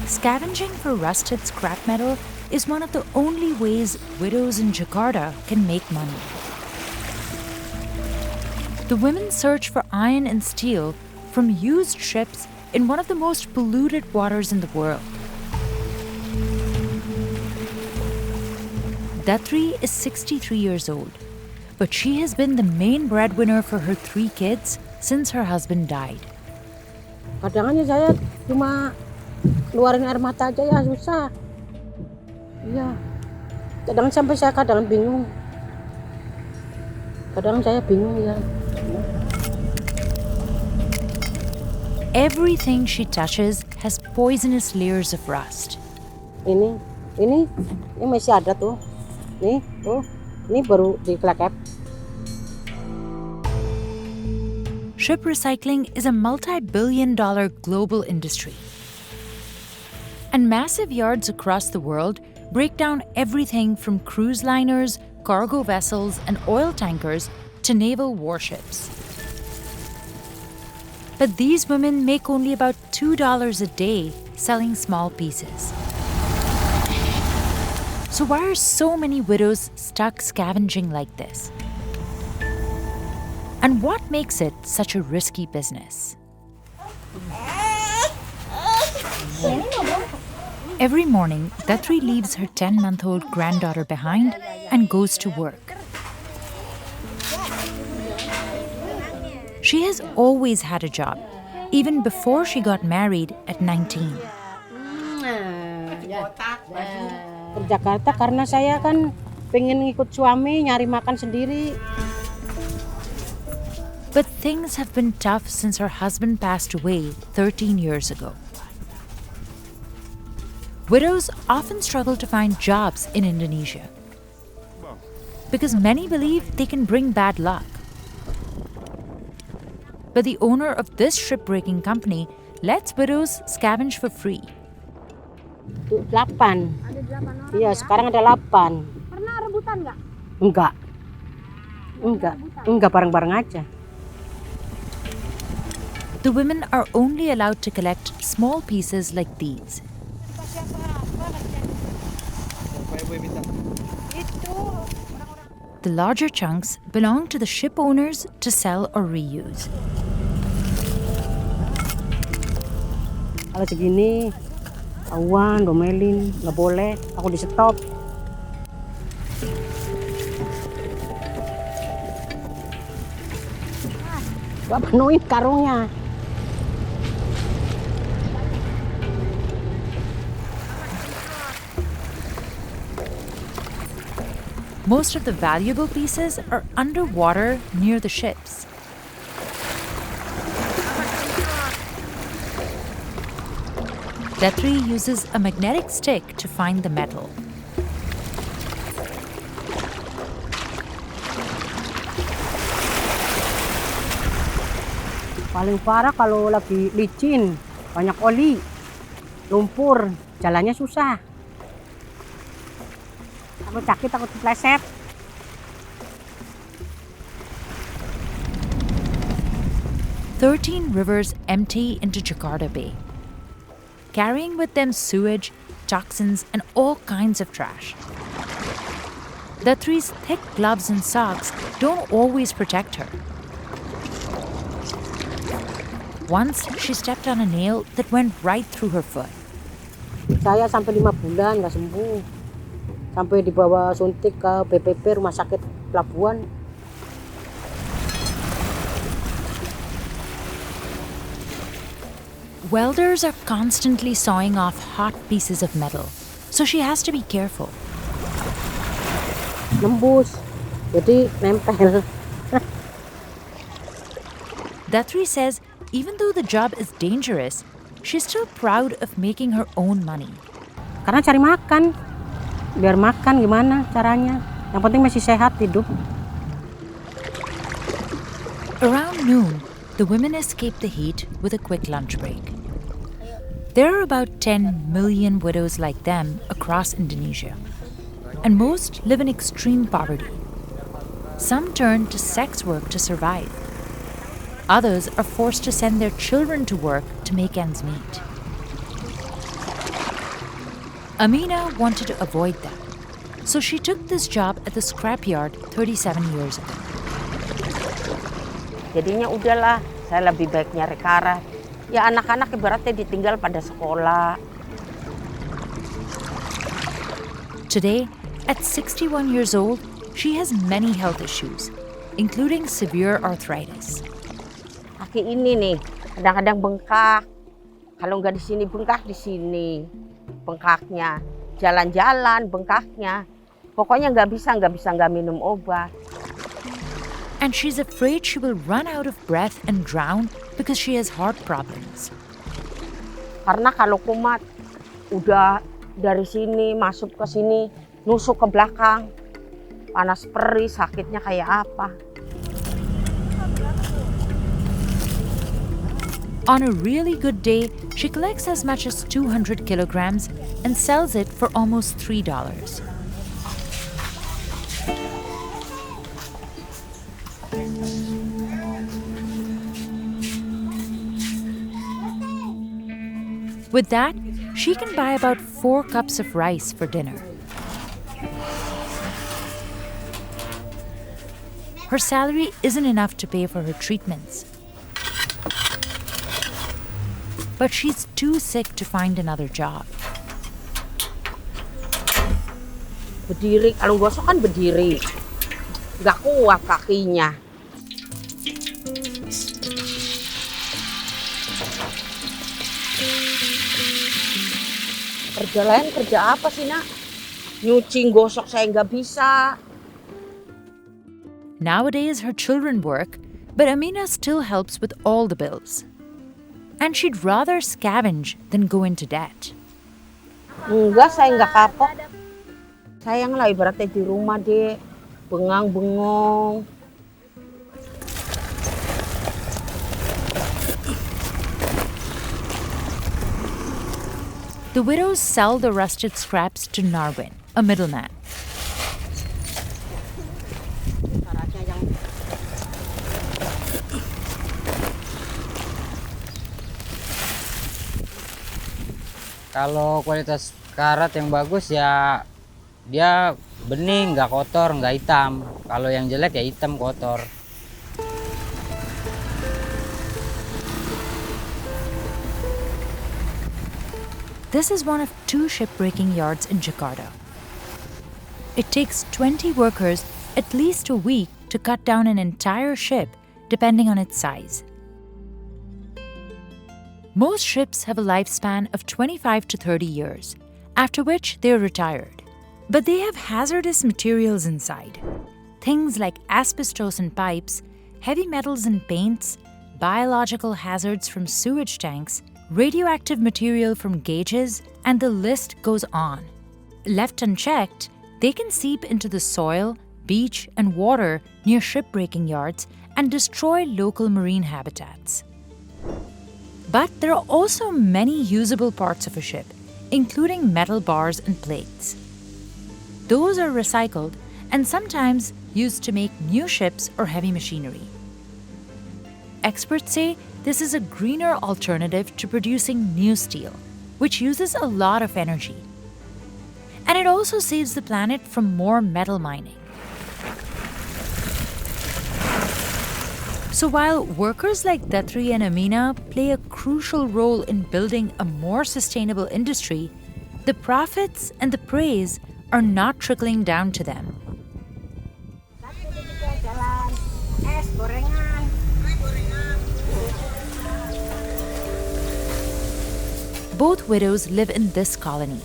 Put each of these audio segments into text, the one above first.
Scavenging for rusted scrap metal is one of the only ways widows in Jakarta can make money. The women search for iron and steel from used ships in one of the most polluted waters in the world. Datri is 63 years old, but she has been the main breadwinner for her 3 kids since her husband died. Kadang-kadang saya cuma keluarin air mata aja ya susah. Iya. Kadang sampai saya bingung. Kadang saya bingung ya. Everything she touches has poisonous layers of rust. Ini masih ada tuh. Ini baru dikelakep. Ship recycling is a multi-billion-dollar global industry. And massive yards across the world break down everything from cruise liners, cargo vessels, and oil tankers to naval warships. But these women make only about $2 a day selling small pieces. So why are so many widows stuck scavenging like this? And what makes it such a risky business? Every morning, Datri leaves her 10-month-old granddaughter behind and goes to work. She has always had a job, even before she got married at 19. Ke Jakarta karena saya kan pengen ngikut suami nyari makan sendiri. But things have been tough since her husband passed away 13 years ago. Widows often struggle to find jobs in Indonesia because many believe they can bring bad luck. But the owner of this shipbreaking company lets widows scavenge for free. 8. Iya, sekarang ada 8. Pernah rebutan nggak? Enggak bareng-bareng aja. The women are only allowed to collect small pieces like these. The larger chunks belong to the ship owners to sell or reuse. Kalau segini, awan, domelin, nggak boleh, aku di stop. Gak penuhin karungnya. Most of the valuable pieces are underwater near the ships. Datri uses a magnetic stick to find the metal. Paling parah kalau lagi licin, banyak oli, lumpur, jalannya susah. Aku sakit, takut kepleset. "13 rivers empty into Jakarta Bay, carrying with them sewage, toxins, and all kinds of trash. Datri's thick gloves and socks don't always protect her. Once, she stepped on a nail that went right through her foot. Saya sampai 5 bulan nggak sembuh. Sampai dibawa suntik ke BPP Rumah Sakit Pelabuhan. Welders are constantly sawing off hot pieces of metal, so she has to be careful. Nembus, jadi nempel. Datri says even though the job is dangerous, she's still proud of making her own money. Karena cari makan. Biar makan gimana caranya. Yang penting masih sehat hidup. Around noon, the women escape the heat with a quick lunch break. There are about 10 million widows like them across Indonesia, and most live in extreme poverty. Some turn to sex work to survive. Others are forced to send their children to work to make ends meet. Amina wanted to avoid that, so she took this job at the scrapyard 37 years ago. Jadinya udahlah, saya lebih baik nyari karat. Ya anak-anak ibaratnya ditinggal pada sekolah. Today, at 61 years old, she has many health issues, including severe arthritis. Kaki ini nih, kadang-kadang bengkak. Kalau nggak di sini bengkak, di sini bengkaknya. Jalan-jalan bengkaknya. Pokoknya nggak bisa nggak minum obat. And she's afraid she will run out of breath and drown because she has heart problems. Karena kalau kumat, udah dari sini masuk ke sini, nusuk ke belakang. Panas perih, sakitnya kayak apa. On a really good day, she collects as much as 200 kilograms and sells it for almost $3. With that, she can buy about 4 cups of rice for dinner. Her salary isn't enough to pay for her treatments. But she's too sick to find another job. Berdiri, kalau gosok kan berdiri. Nggak kuat kakinya. Kerja lain kerja apa sih, Nak? Nyuci, gosok saya nggak bisa. Nowadays, her children work, but Amina still helps with all the bills. And she'd rather scavenge than go into debt. Enggak, saya nggak kapok. Sayang lah ibaratnya di rumah deh, bengang-bengong. The widows sell the rusted scraps to Narwin, a middleman. Kalau kualitas karat yang bagus ya dia bening, nggak kotor, nggak hitam. Kalau yang jelek ya hitam kotor. This is one of 2 shipbreaking yards in Jakarta. It takes 20 workers at least a week to cut down an entire ship, depending on its size. Most ships have a lifespan of 25 to 30 years, after which they're retired. But they have hazardous materials inside. Things like asbestos in pipes, heavy metals in paints, biological hazards from sewage tanks, radioactive material from gauges, and the list goes on. Left unchecked, they can seep into the soil, beach, and water near shipbreaking yards and destroy local marine habitats. But there are also many usable parts of a ship, including metal bars and plates. Those are recycled and sometimes used to make new ships or heavy machinery. Experts say this is a greener alternative to producing new steel, which uses a lot of energy. And it also saves the planet from more metal mining. So while workers like Datri and Amina play a crucial role in building a more sustainable industry, the profits and the praise are not trickling down to them. Both widows live in this colony.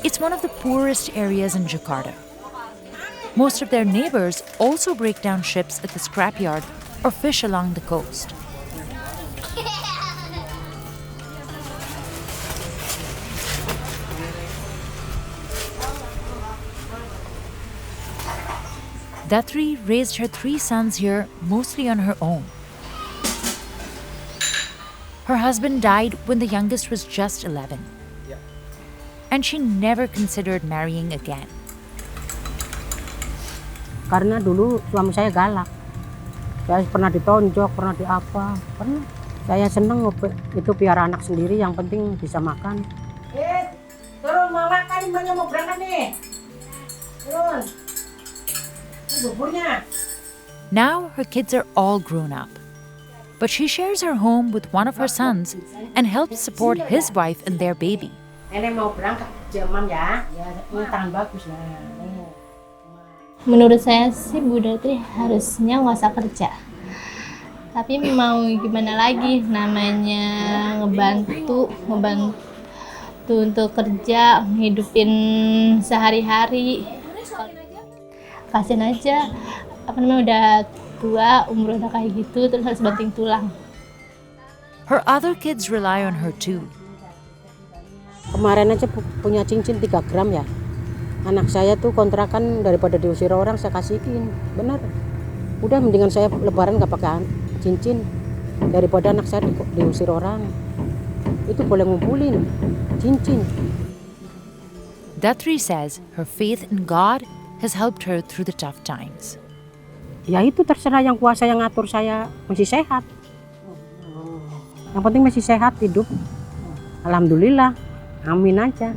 It's one of the poorest areas in Jakarta. Most of their neighbors also break down ships at the scrapyard or fish along the coast. Datri raised her 3 sons here mostly on her own. Her husband died when the youngest was just 11. And she never considered marrying again. Karena dulu suami saya galak. Saya pernah ditonjok, pernah diapa, pernah. Saya seneng itu biar anak sendiri, yang penting bisa makan. Turun mau makan, ibunya mau berangkat nih. Turun. Ini buburnya. Now her kids are all grown up. But she shares her home with one of her sons and helps support his wife and their baby. Nenek mau berangkat Jerman ya. Ini tangan bagus nah. Menurut saya sih Bu Datri harusnya nggak usah kerja. Tapi mau gimana lagi, namanya ngebantu untuk kerja, ngehidupin sehari-hari. Kasian aja, udah tua, umur udah kayak gitu, terus harus banting tulang. Her other kids rely on her too. Kemarin aja punya cincin 3 gram ya. Anak saya tuh kontrakan, daripada diusir orang saya kasihin. Bener. Udah mendingan saya lebaran gak pakai cincin daripada anak saya diusir orang. Itu boleh ngumpulin cincin. Datri says her faith in God has helped her through the tough times. Ya itu terserah yang kuasa yang ngatur saya masih sehat. Yang penting masih sehat hidup. Alhamdulillah. Amin aja.